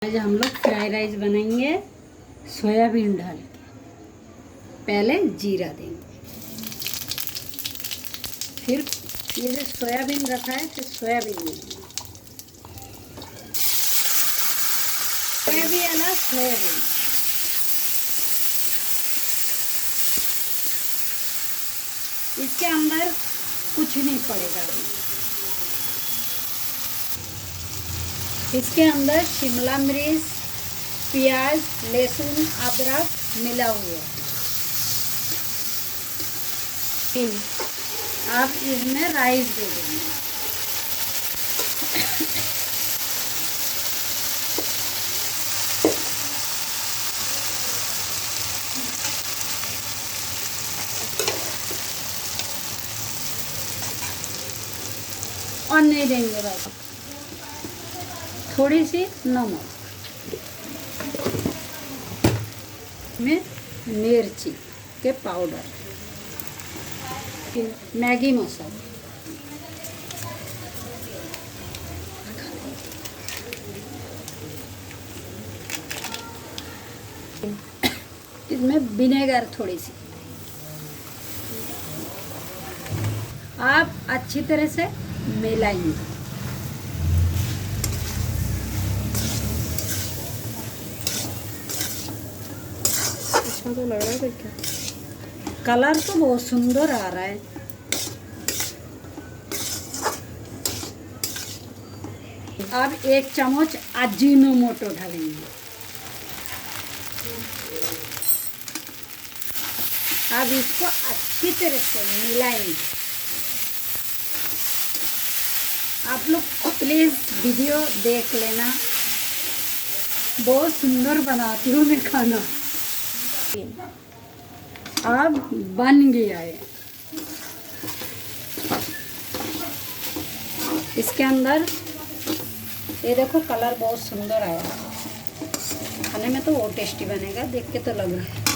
आज हम लोग फ्राइड राइस बनाएंगे सोयाबीन डाल के। पहले जीरा देंगे, फिर ये जो सोयाबीन रखा है फिर सोयाबीन देंगे। सोयाबीन है ना, सोयाबीन इसके अंदर कुछ नहीं पड़ेगा। इसके अंदर शिमला मिर्च, प्याज, लहसुन, अदरक मिला हुआ है। आप इसमें राइस दे देंगे। और नहीं देंगे बस थोड़ी सी नमक में, मिर्ची के पाउडर, मैगी मसाला, इसमें विनेगर थोड़ी सी। आप अच्छी तरह से मिलाएंगे। अच्छा तो लग रहा है क्या? कलर तो बहुत सुंदर आ रहा है। अब 1 चम्मच अजीनोमोटो डालेंगे। अब इसको अच्छी तरह से मिलाएंगे। आप लोग प्लीज वीडियो देख लेना, बहुत सुंदर बनाती हूँ मैं खाना। अब बन गया है। इसके अंदर ये देखो कलर बहुत सुंदर आया। खाने में तो बहुत टेस्टी बनेगा, देख के तो लग रहा है।